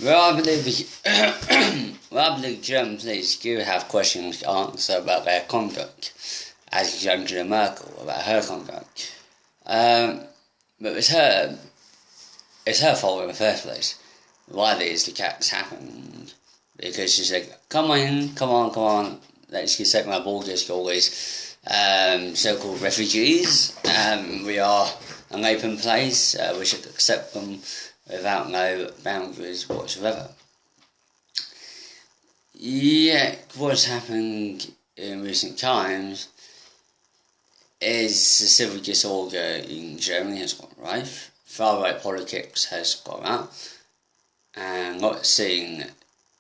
Well, I believe well, I believe German police do have questions to answer about their conduct, as Angela Merkel about her conduct. But it's her fault in the first place. Why these attacks happened? Because she said, "Come on, come on, come on. Let's get second our borders to all these so-called refugees. We are an open place. We should accept them without no boundaries whatsoever." Yeah, what's happened in recent times is the civil disorder in Germany has gone rife. Far-right politics has gone up, and not seen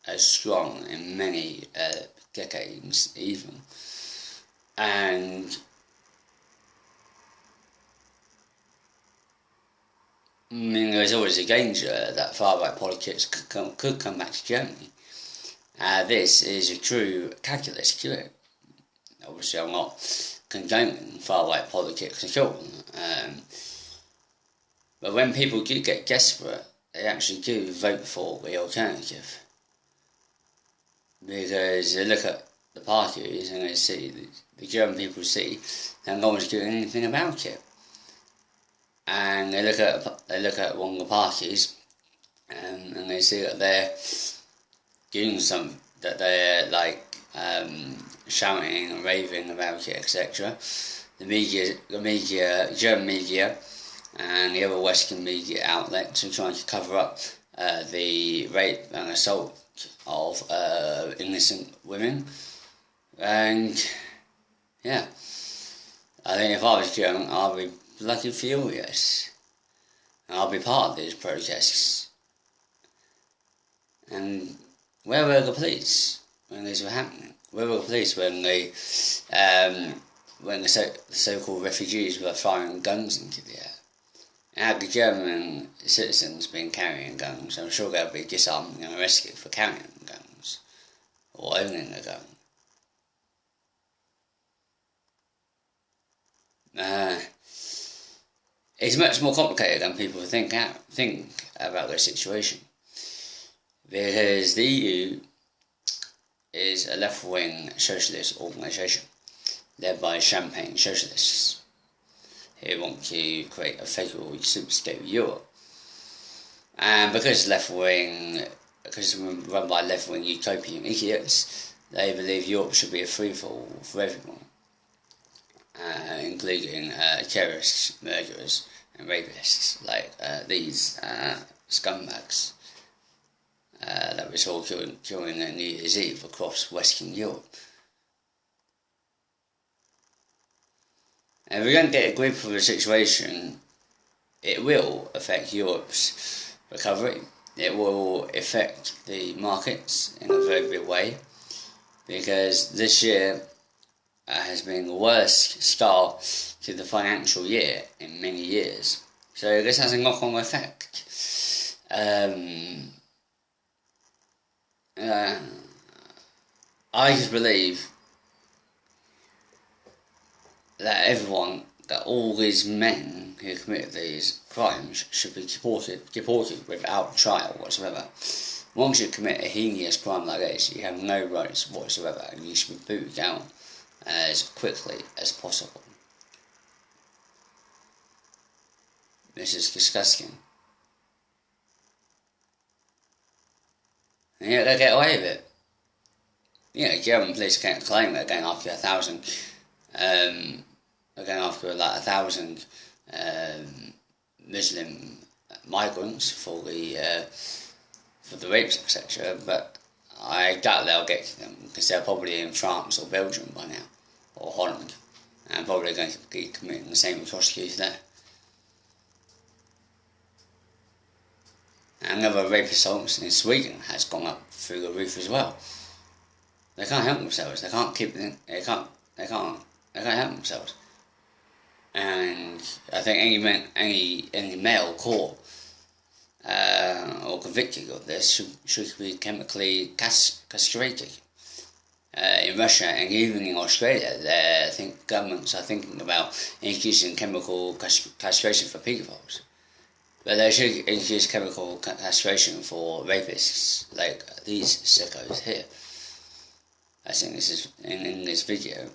as strong in many decades even. And I mean, there's always a danger that far-right politics could come back to Germany. This is a true calculus to it. Obviously, I'm not condoning far-right politics at all. But when people do get desperate, they actually do vote for the alternative. Because they look at the parties and they see, the German people see, that no one's doing anything about it. And they look at one of the parties and they see that they're doing something, that they're like shouting and raving about it, etc. The German media, and the other Western media outlets are trying to cover up the rape and assault of innocent women. And yeah, I think if I was German, I'd be bloody furious. And I'll be part of these protests. And where were the police when these were happening? Where were the police when the so-called refugees were firing guns into the air? Had the German citizens been carrying guns, I'm sure they'll be disarmed and arrested for carrying guns or owning a gun. It's much more complicated than people think about this situation, because the EU is a left-wing socialist organisation led by Champagne socialists who want to create a federal superstate Europe. And because run by left-wing utopian idiots, they believe Europe should be a free-for-all for everyone, including terrorists, murderers and rapists like these scumbags that we saw during New Year's Eve across Western Europe. And if we don't get a grip of the situation, it will affect Europe's recovery. It will affect the markets in a very big way, because this year has been the worst start to the financial year in many years. So this has a knock-on effect. I just believe that all these men who committed these crimes should be deported without trial whatsoever. Once you commit a heinous crime like this, you have no rights whatsoever, and you should be booted down as quickly as possible. This is disgusting. And yet they get away with it. German police can't claim they're going after 1,000. They're going after like 1,000 Muslim migrants for the rapes, etc. But I doubt they'll get to them, because they're probably in France or Belgium by now, or Holland, and probably going to be committing the same atrocities there. And another rape assaults in Sweden has gone up through the roof as well. They can't help themselves. They can't help themselves. And I think any male caught or convicted of this should be chemically castrated. In Russia and even in Australia, I think governments are thinking about introducing chemical castration for paedophiles. But they should introduce chemical castration for rapists like these sickos here. I think this is in this video.